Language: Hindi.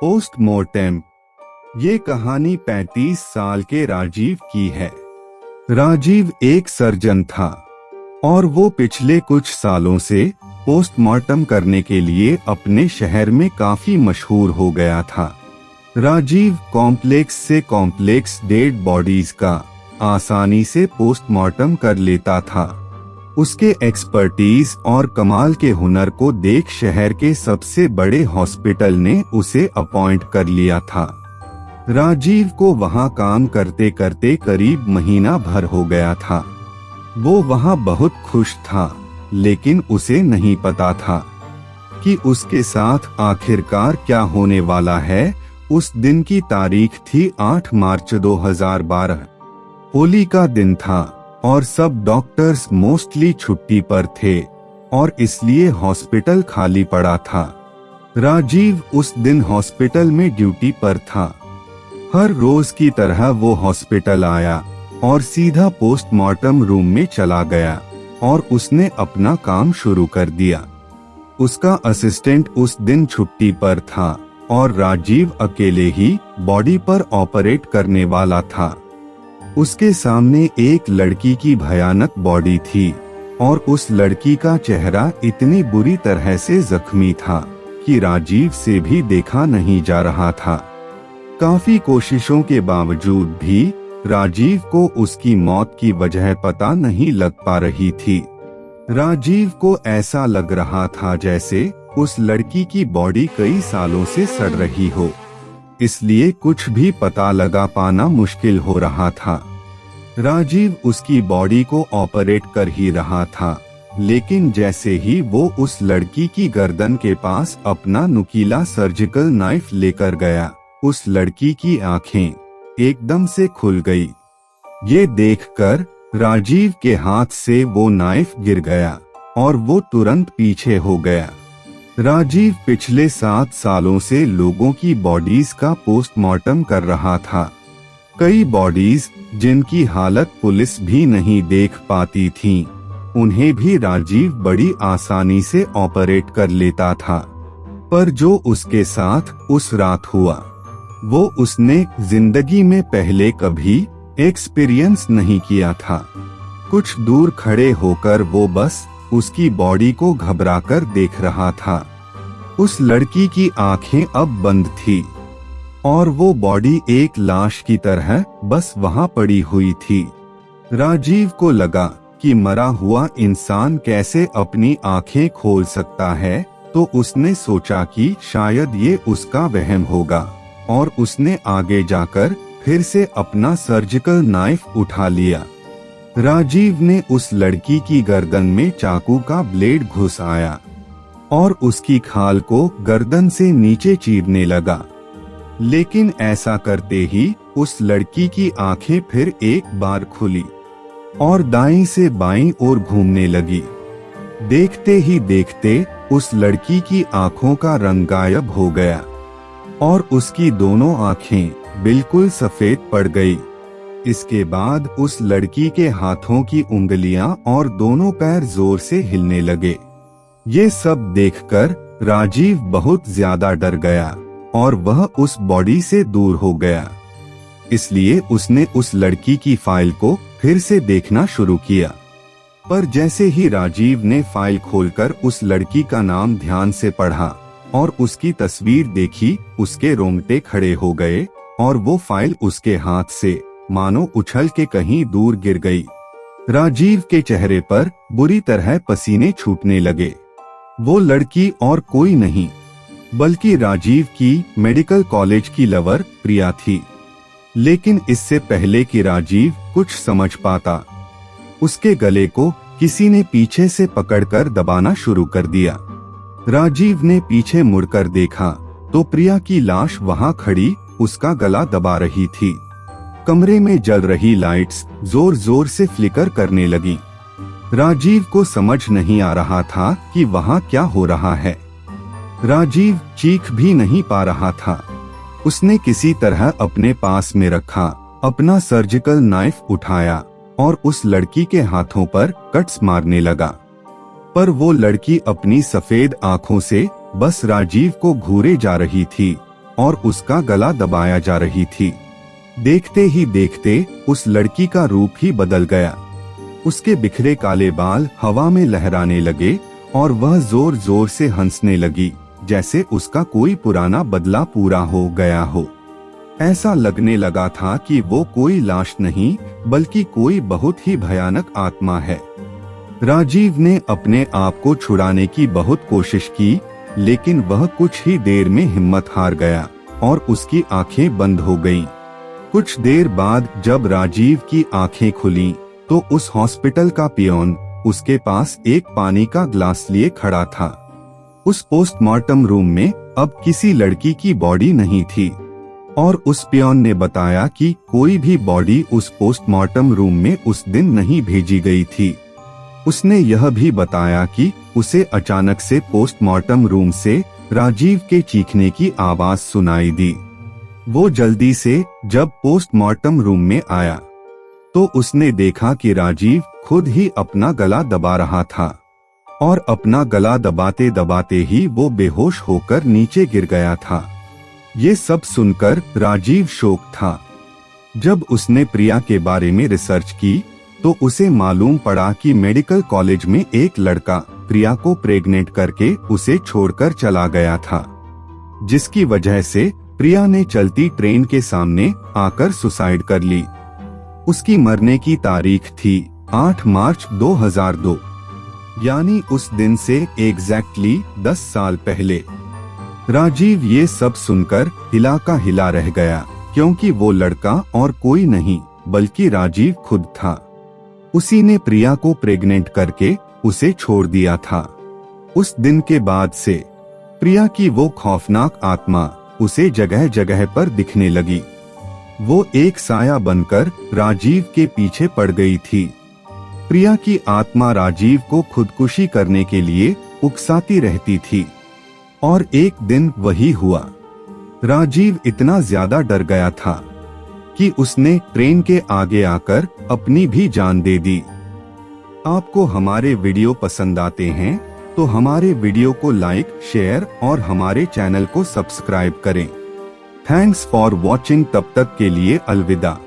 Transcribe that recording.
पोस्टमार्टम। ये कहानी 35 साल के राजीव की है। राजीव एक सर्जन था और वो पिछले कुछ सालों से पोस्टमार्टम करने के लिए अपने शहर में काफी मशहूर हो गया था। राजीव कॉम्प्लेक्स से कॉम्प्लेक्स डेड बॉडीज का आसानी से पोस्टमार्टम कर लेता था। उसके एक्सपर्टीज और कमाल के हुनर को देख शहर के सबसे बड़े हॉस्पिटल ने उसे अपॉइंट कर लिया था। राजीव को वहां काम करते करते करीब महीना भर हो गया था। वो वहां बहुत खुश था, लेकिन उसे नहीं पता था कि उसके साथ आखिरकार क्या होने वाला है। उस दिन की तारीख थी 8 मार्च 2012। होली का दिन था और सब डॉक्टर्स मोस्टली छुट्टी पर थे और इसलिए हॉस्पिटल खाली पड़ा था। राजीव उस दिन हॉस्पिटल में ड्यूटी पर था। हर रोज की तरह वो हॉस्पिटल आया और सीधा पोस्टमार्टम रूम में चला गया और उसने अपना काम शुरू कर दिया। उसका असिस्टेंट उस दिन छुट्टी पर था और राजीव अकेले ही बॉडी पर ऑपरेट करने वाला था। उसके सामने एक लड़की की भयानक बॉडी थी और उस लड़की का चेहरा इतनी बुरी तरह से जख्मी था कि राजीव से भी देखा नहीं जा रहा था। काफी कोशिशों के बावजूद भी राजीव को उसकी मौत की वजह पता नहीं लग पा रही थी। राजीव को ऐसा लग रहा था जैसे उस लड़की की बॉडी कई सालों से सड़ रही हो, इसलिए कुछ भी पता लगा पाना मुश्किल हो रहा था। राजीव उसकी बॉडी को ऑपरेट कर ही रहा था, लेकिन जैसे ही वो उस लड़की की गर्दन के पास अपना नुकीला सर्जिकल नाइफ लेकर गया, उस लड़की की आंखें एकदम से खुल गई। ये देखकर राजीव के हाथ से वो नाइफ गिर गया और वो तुरंत पीछे हो गया। राजीव पिछले 7 सालों से लोगों की बॉडीज का पोस्टमार्टम कर रहा था। कई बॉडीज जिनकी हालत पुलिस भी नहीं देख पाती थी, उन्हें भी राजीव बड़ी आसानी से ऑपरेट कर लेता था। पर जो उसके साथ उस रात हुआ, वो उसने जिंदगी में पहले कभी एक्सपीरियंस नहीं किया था। कुछ दूर खड़े होकर वो बस उसकी बॉडी को घबराकर देख रहा था। उस लड़की की आंखें अब बंद थी और वो बॉडी एक लाश की तरह बस वहां पड़ी हुई थी। राजीव को लगा कि मरा हुआ इंसान कैसे अपनी आंखें खोल सकता है, तो उसने सोचा कि शायद ये उसका वहम होगा और उसने आगे जाकर फिर से अपना सर्जिकल नाइफ उठा लिया। राजीव ने उस लड़की की गर्दन में चाकू का ब्लेड घुसाया और उसकी खाल को गर्दन से नीचे चीरने लगा। लेकिन ऐसा करते ही उस लड़की की आंखें फिर एक बार खुली और दाईं से बाईं ओर घूमने लगी। देखते ही देखते उस लड़की की आंखों का रंग गायब हो गया और उसकी दोनों आंखें बिल्कुल सफेद पड़ गई। इसके बाद उस लड़की के हाथों की उंगलियां और दोनों पैर जोर से हिलने लगे। ये सब देखकर राजीव बहुत ज्यादा डर गया और वह उस बॉडी से दूर हो गया। इसलिए उसने उस लड़की की फाइल को फिर से देखना शुरू किया। पर जैसे ही राजीव ने फाइल खोलकर उस लड़की का नाम ध्यान से पढ़ा और उसकी तस्वीर देखी, उसके रोंगटे खड़े हो गए और वो फाइल उसके हाथ से मानो उछल के कहीं दूर गिर गई। राजीव के चेहरे पर बुरी तरह पसीने छूटने लगे। वो लड़की और कोई नहीं बल्कि राजीव की मेडिकल कॉलेज की लवर प्रिया थी। लेकिन इससे पहले कि राजीव कुछ समझ पाता, उसके गले को किसी ने पीछे से पकड़कर दबाना शुरू कर दिया। राजीव ने पीछे मुड़कर देखा तो प्रिया की लाश वहां खड़ी उसका गला दबा रही थी। कमरे में जल रही लाइट्स जोर जोर से फ्लिकर करने लगी। राजीव को समझ नहीं आ रहा था कि वहां क्या हो रहा है। राजीव चीख भी नहीं पा रहा था। उसने किसी तरह अपने पास में रखा अपना सर्जिकल नाइफ उठाया और उस लड़की के हाथों पर कट्स मारने लगा। पर वो लड़की अपनी सफेद आंखों से बस राजीव को घूरे जा रही थी और उसका गला दबाया जा रही थी। देखते ही देखते उस लड़की का रूप ही बदल गया। उसके बिखरे काले बाल हवा में लहराने लगे और वह जोर जोर से हंसने लगी, जैसे उसका कोई पुराना बदला पूरा हो गया हो। ऐसा लगने लगा था कि वो कोई लाश नहीं बल्कि कोई बहुत ही भयानक आत्मा है। राजीव ने अपने आप को छुड़ाने की बहुत कोशिश की, लेकिन वह कुछ ही देर में हिम्मत हार गया और उसकी आंखें बंद हो गईं। कुछ देर बाद जब राजीव की आंखें खुलीं, तो उस हॉस्पिटल का पियोन उसके पास एक पानी का ग्लास लिए खड़ा था। उस पोस्टमार्टम रूम में अब किसी लड़की की बॉडी नहीं थी और उस पियोन ने बताया कि कोई भी बॉडी उस पोस्टमार्टम रूम में उस दिन नहीं भेजी गई थी। उसने यह भी बताया कि उसे अचानक से पोस्टमार्टम रूम से राजीव के चीखने की आवाज सुनाई दी। वो जल्दी से जब पोस्टमार्टम रूम में आया तो उसने देखा कि राजीव खुद ही अपना गला दबा रहा था और अपना गला दबाते दबाते ही वो बेहोश होकर नीचे गिर गया था। ये सब सुनकर राजीव शौक था। जब उसने प्रिया के बारे में रिसर्च की तो उसे मालूम पड़ा कि मेडिकल कॉलेज में एक लड़का प्रिया को प्रेग्नेंट करके उसे छोड़कर चला गया था, जिसकी वजह से प्रिया ने चलती ट्रेन के सामने आकर सुसाइड कर ली। उसकी मरने की तारीख थी 8 मार्च 2002, यानी उस दिन से एग्जैक्टली 10 साल पहले। राजीव ये सब सुनकर हिला का हिला रह गया, क्योंकि वो लड़का और कोई नहीं बल्कि राजीव खुद था। उसी ने प्रिया को प्रेग्नेंट करके उसे छोड़ दिया था। उस दिन के बाद से प्रिया की वो खौफनाक आत्मा उसे जगह जगह पर दिखने लगी। वो एक साया बनकर राजीव के पीछे पड़ गई थी। प्रिया की आत्मा राजीव को खुदकुशी करने के लिए उकसाती रहती थी और एक दिन वही हुआ। राजीव इतना ज्यादा डर गया था कि उसने ट्रेन के आगे आकर अपनी भी जान दे दी। आपको हमारे वीडियो पसंद आते हैं तो हमारे वीडियो को लाइक, शेयर और हमारे चैनल को सब्सक्राइब करें। Thanks for watching. तब तक के लिए अलविदा।